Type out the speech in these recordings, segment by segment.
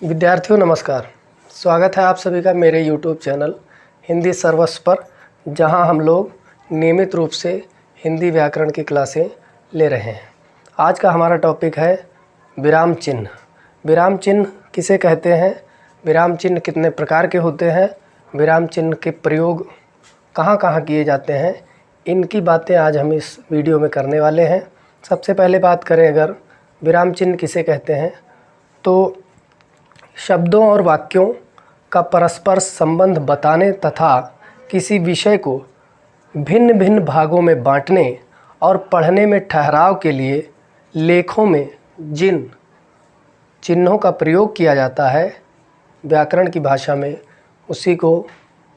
विद्यार्थियों नमस्कार। स्वागत है आप सभी का मेरे YouTube चैनल हिंदी सर्वस्व पर, जहां हम लोग नियमित रूप से हिंदी व्याकरण की क्लासें ले रहे हैं। आज का हमारा टॉपिक है विराम चिन्ह। विराम चिन्ह किसे कहते हैं, विराम चिन्ह कितने प्रकार के होते हैं, विराम चिन्ह के प्रयोग कहाँ कहाँ किए जाते हैं, इनकी बातें आज हम इस वीडियो में करने वाले हैं। सबसे पहले बात करें अगर विराम चिन्ह किसे कहते हैं, तो शब्दों और वाक्यों का परस्पर संबंध बताने तथा किसी विषय को भिन्न भिन्न भागों में बांटने और पढ़ने में ठहराव के लिए लेखों में जिन चिन्हों का प्रयोग किया जाता है व्याकरण की भाषा में, उसी को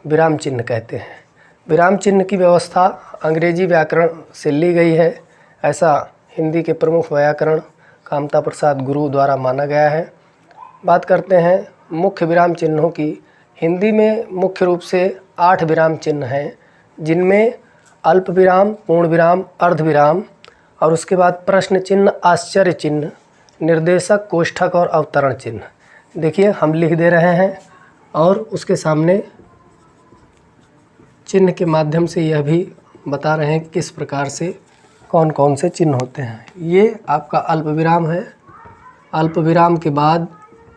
विराम चिन्ह कहते हैं। विराम चिन्ह की व्यवस्था अंग्रेजी व्याकरण से ली गई है, ऐसा हिंदी के प्रमुख व्याकरण कामता प्रसाद गुरु द्वारा माना गया है। बात करते हैं मुख्य विराम चिन्हों की। हिंदी में मुख्य रूप से 8 विराम चिन्ह हैं, जिनमें अल्प विराम, पूर्ण विराम, अर्ध विराम और उसके बाद प्रश्न चिन्ह, आश्चर्य चिन्ह, निर्देशक, कोष्ठक और अवतरण चिन्ह। देखिए हम लिख दे रहे हैं और उसके सामने चिन्ह के माध्यम से यह भी बता रहे हैं कि किस प्रकार से कौन कौन से चिन्ह होते हैं। ये आपका अल्प विराम है। अल्प विराम के बाद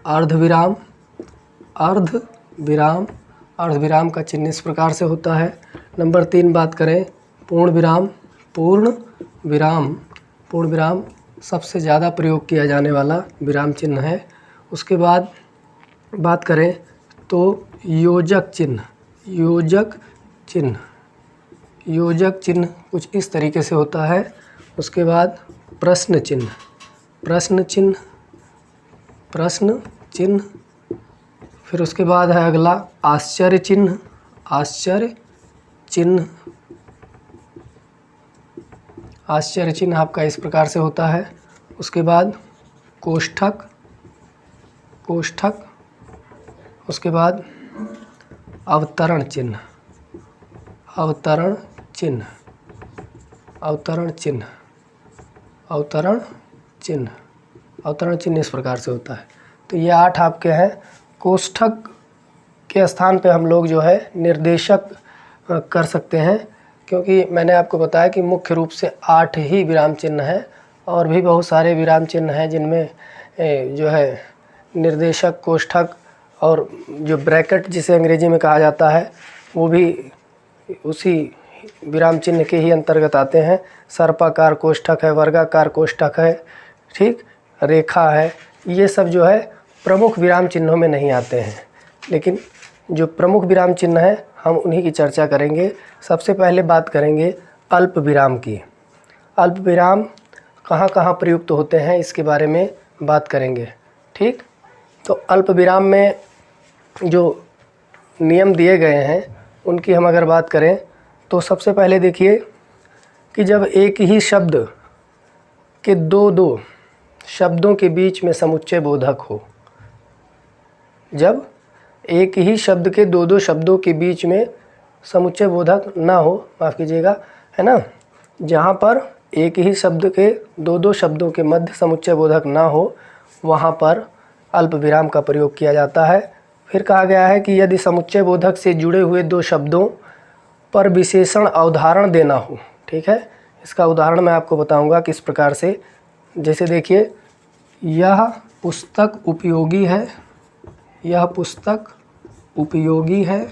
अर्ध विराम, अर्ध विराम, अर्ध विराम का चिन्ह इस प्रकार से होता है। नंबर 3 बात करें पूर्ण विराम, पूर्ण विराम, पूर्ण विराम सबसे ज़्यादा प्रयोग किया जाने वाला विराम चिन्ह है। उसके बाद बात करें तो योजक चिन्ह, योजक चिन्ह, योजक चिन्ह कुछ इस तरीके से होता है। उसके बाद प्रश्न चिन्ह, प्रश्न चिन्ह, प्रश्न चिन्ह। फिर उसके बाद है अगला आश्चर्य चिन्ह, आश्चर्य चिन्ह, आश्चर्य चिन्ह आपका इस प्रकार से होता है। उसके बाद कोष्ठक, कोष्ठक। उसके बाद अवतरण चिन्ह, अवतरण चिन्ह, अवतरण चिन्ह, अवतरण चिन्ह, अवतरण चिन्ह इस प्रकार से होता है। तो ये 8 आपके हैं। कोष्ठक के स्थान पे हम लोग जो है निर्देशक कर सकते हैं, क्योंकि मैंने आपको बताया कि मुख्य रूप से 8 ही विराम चिन्ह हैं और भी बहुत सारे विराम चिन्ह हैं, जिनमें जो है निर्देशक, कोष्ठक और जो ब्रैकेट जिसे अंग्रेजी में कहा जाता है वो भी उसी विराम चिन्ह के ही अंतर्गत आते हैं। सर्पाकार कोष्ठक है, वर्गाकार कोष्ठक है, ठीक, रेखा है, ये सब जो है प्रमुख विराम चिन्हों में नहीं आते हैं। लेकिन जो प्रमुख विराम चिन्ह हैं हम उन्हीं की चर्चा करेंगे। सबसे पहले बात करेंगे अल्प विराम की। अल्प विराम कहाँ कहाँ प्रयुक्त होते हैं इसके बारे में बात करेंगे, ठीक। तो अल्प विराम में जो नियम दिए गए हैं उनकी हम अगर बात करें तो सबसे पहले देखिए कि जब एक ही शब्द के दो शब्दों के बीच में समुच्चय बोधक हो, जब एक ही शब्द के दो शब्दों के बीच में समुच्चय बोधक ना हो, माफ़ कीजिएगा, है ना, जहाँ पर एक ही शब्द के दो शब्दों के मध्य समुच्चय बोधक ना हो, वहाँ पर अल्प विराम का प्रयोग किया जाता है। फिर कहा गया है कि यदि समुच्चय बोधक से जुड़े हुए 2 शब्दों पर विशेषण अवधारण देना हो, ठीक है। इसका उदाहरण मैं आपको बताऊंगा किस प्रकार से। जैसे देखिए, यह पुस्तक उपयोगी है, यह पुस्तक उपयोगी है,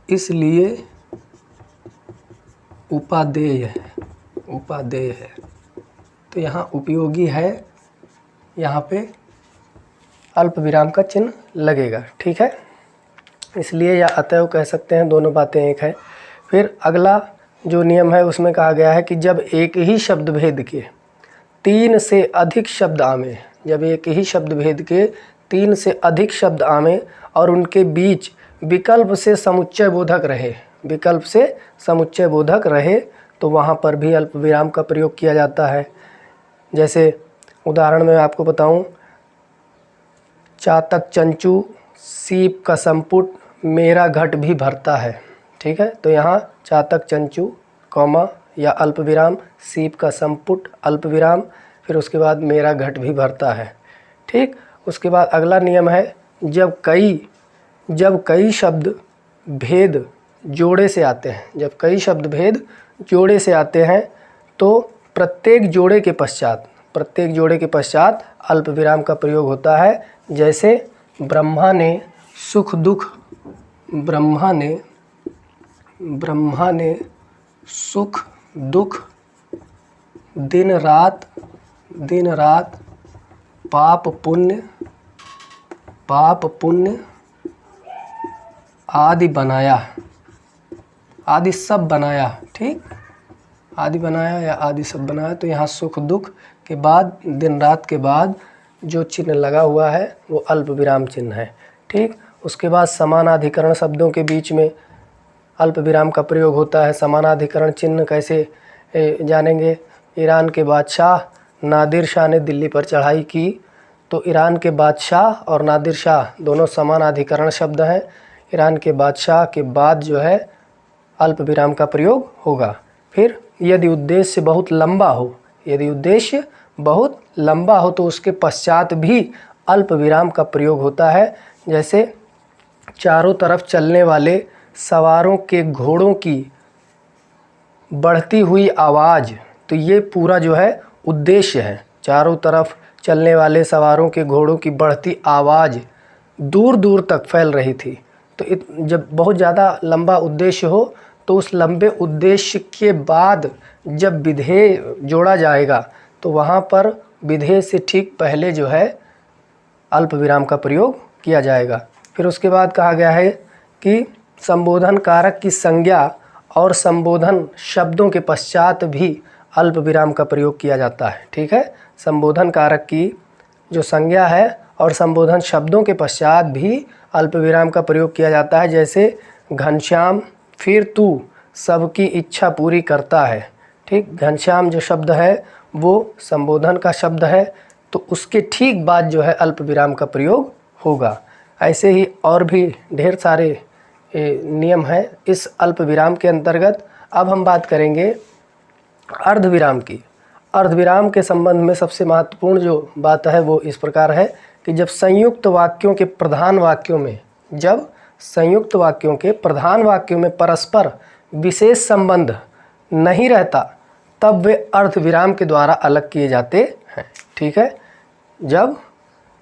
इसलिए उपादेय है, उपादेय है। तो यहाँ उपयोगी है, यहाँ पे अल्प विराम का चिन्ह लगेगा, ठीक है। इसलिए या अतएव कह सकते हैं, दोनों बातें एक है। फिर अगला जो नियम है उसमें कहा गया है कि जब एक ही शब्द भेद के 3 से अधिक शब्द आवें, जब एक ही शब्द भेद के 3 से अधिक शब्द आवें और उनके बीच विकल्प से समुच्चय बोधक रहे, विकल्प से समुच्चय बोधक रहे, तो वहाँ पर भी अल्प विराम का प्रयोग किया जाता है। जैसे उदाहरण मैं आपको बताऊं, चातक चंचू, सीप का संपुट, मेरा घट भी भरता है। ठीक है, तो यहाँ चातक चंचू कॉमा या अल्प विराम, सीप का संपुट अल्प विराम, फिर उसके बाद मेरा घट भी भरता है। ठीक, उसके बाद अगला नियम है, जब कई शब्द भेद जोड़े से आते हैं, जब कई शब्द भेद जोड़े से आते हैं तो प्रत्येक जोड़े के पश्चात अल्प विराम का प्रयोग होता है। जैसे ब्रह्मा ने सुख दुख, दिन रात, पाप पुण्य आदि बनाया, आदि सब बनाया। ठीक, आदि बनाया या आदि सब बनाया। तो यहाँ सुख दुख के बाद दिन रात के बाद जो चिन्ह लगा हुआ है वो अल्प विराम चिन्ह है। ठीक, उसके बाद समानाधिकरण शब्दों के बीच में अल्प विराम का प्रयोग होता है। समानाधिकरण चिन्ह कैसे जानेंगे? ईरान के बादशाह नादिर शाह ने दिल्ली पर चढ़ाई की, तो ईरान के बादशाह और नादिर शाह दोनों समानाधिकरण शब्द हैं। ईरान के बादशाह के बाद जो है अल्प विराम का प्रयोग होगा। फिर यदि उद्देश्य बहुत लंबा हो तो उसके पश्चात भी अल्प विराम का प्रयोग होता है। जैसे चारों तरफ चलने वाले सवारों के घोड़ों की बढ़ती हुई आवाज़, तो ये पूरा जो है उद्देश्य है। चारों तरफ चलने वाले सवारों के घोड़ों की बढ़ती आवाज़ दूर दूर तक फैल रही थी। तो जब बहुत ज़्यादा लंबा उद्देश्य हो तो उस लंबे उद्देश्य के बाद जब विधेय जोड़ा जाएगा तो वहाँ पर विधेय से ठीक पहले जो है अल्प विराम का प्रयोग किया जाएगा। फिर उसके बाद कहा गया है कि संबोधन कारक की संज्ञा और संबोधन शब्दों के पश्चात भी अल्प विराम का प्रयोग किया जाता है। ठीक है, संबोधन कारक की जो संज्ञा है और संबोधन शब्दों के पश्चात भी अल्प विराम का प्रयोग किया जाता है। जैसे घनश्याम फिर तू सबकी इच्छा पूरी करता है। ठीक, घनश्याम जो शब्द है वो संबोधन का शब्द है, तो उसके ठीक बाद जो है अल्प विराम का प्रयोग होगा। ऐसे ही और भी ढेर सारे नियम हैं इस अल्प विराम के अंतर्गत। अब हम बात करेंगे अर्धविराम की। अर्धविराम के संबंध में सबसे महत्वपूर्ण जो बात है वो इस प्रकार है कि जब संयुक्त वाक्यों के प्रधान वाक्यों में परस्पर विशेष संबंध नहीं रहता तब वे अर्धविराम के द्वारा अलग किए जाते हैं। ठीक है, जब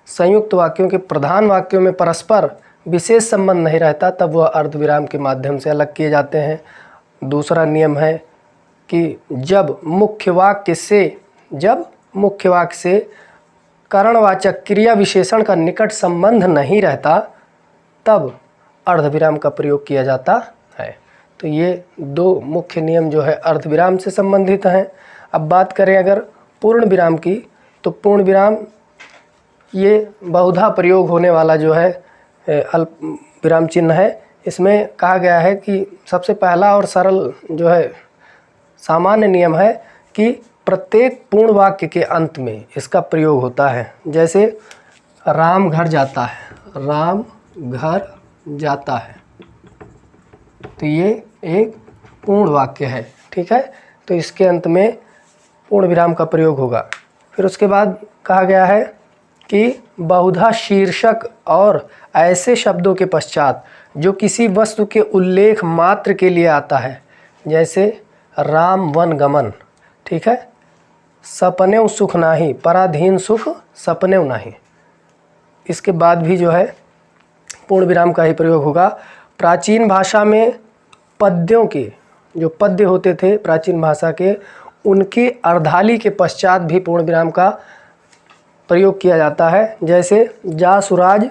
संयुक्त वाक्यों के प्रधान वाक्यों में परस्पर विशेष संबंध नहीं रहता तब वह अर्धविराम के माध्यम से अलग किए जाते हैं। दूसरा नियम है कि जब मुख्य वाक्य से करणवाचक क्रिया विशेषण का निकट संबंध नहीं रहता तब अर्धविराम का प्रयोग किया जाता है। तो ये दो मुख्य नियम जो है अर्धविराम से संबंधित हैं। अब बात करें अगर पूर्ण विराम की, तो पूर्ण विराम ये बहुधा प्रयोग होने वाला जो है अल्प विराम चिन्ह है। इसमें कहा गया है कि सबसे पहला और सरल जो है सामान्य नियम है कि प्रत्येक पूर्ण वाक्य के अंत में इसका प्रयोग होता है। जैसे राम घर जाता है, राम घर जाता है, तो ये एक पूर्ण वाक्य है। ठीक है, तो इसके अंत में पूर्ण विराम का प्रयोग होगा। फिर उसके बाद कहा गया है कि बहुधा शीर्षक और ऐसे शब्दों के पश्चात जो किसी वस्तु के उल्लेख मात्र के लिए आता है, जैसे राम वन गमन। ठीक है, सपनेव सुख नाही, पराधीन सुख सपनेव नाही, इसके बाद भी जो है पूर्ण विराम का ही प्रयोग होगा। प्राचीन भाषा में पद्यों के जो पद्य होते थे प्राचीन भाषा के, उनकी अर्धाली के पश्चात भी पूर्ण विराम का प्रयोग किया जाता है। जैसे जा सुराज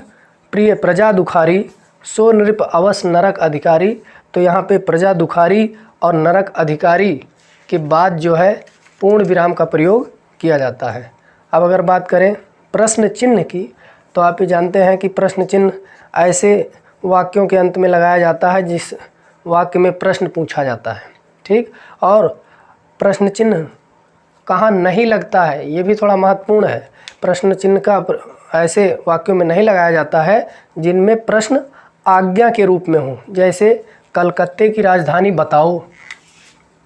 प्रिय प्रजा दुखारी, सो नृप अवस नरक अधिकारी, तो यहाँ पे प्रजा दुखारी और नरक अधिकारी के बाद जो है पूर्ण विराम का प्रयोग किया जाता है। अब अगर बात करें प्रश्न चिन्ह की, तो आप ये जानते हैं कि प्रश्न चिन्ह ऐसे वाक्यों के अंत में लगाया जाता है जिस वाक्य में प्रश्न पूछा जाता है। ठीक, और प्रश्न चिन्ह कहाँ नहीं लगता है, ये भी थोड़ा महत्वपूर्ण है। प्रश्न चिन्ह का ऐसे वाक्यों में नहीं लगाया जाता है जिनमें प्रश्न आज्ञा के रूप में हो। जैसे कलकत्ते की राजधानी बताओ,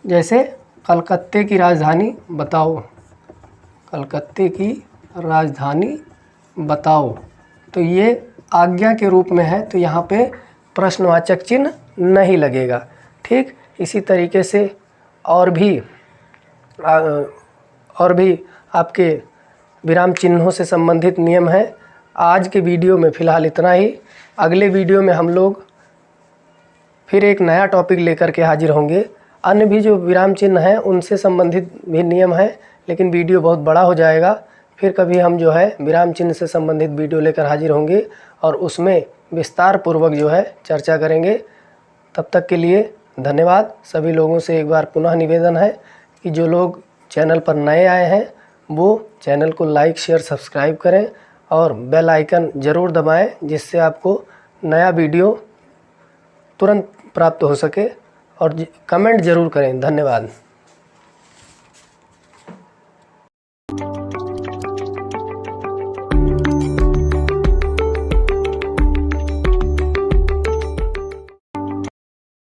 जैसे कलकत्ते की राजधानी बताओ, कलकत्ते की राजधानी बताओ, तो ये आज्ञा के रूप में है, तो यहाँ पे प्रश्नवाचक चिन्ह नहीं लगेगा। ठीक इसी तरीके से और भी आपके विराम चिन्हों से संबंधित नियम हैं। आज के वीडियो में फ़िलहाल इतना ही। अगले वीडियो में हम लोग फिर एक नया टॉपिक लेकर के हाजिर होंगे। अन्य भी जो विराम चिन्ह हैं उनसे संबंधित भी नियम हैं, लेकिन वीडियो बहुत बड़ा हो जाएगा। फिर कभी हम जो है विराम चिन्ह से संबंधित वीडियो लेकर हाजिर होंगे और उसमें विस्तार पूर्वक जो है चर्चा करेंगे। तब तक के लिए धन्यवाद। सभी लोगों से एक बार पुनः निवेदन है कि जो लोग चैनल पर नए आए हैं वो चैनल को लाइक शेयर सब्सक्राइब करें और बेल आइकन ज़रूर दबाएं, जिससे आपको नया वीडियो तुरंत प्राप्त हो सके, और कमेंट ज़रूर करें। धन्यवाद।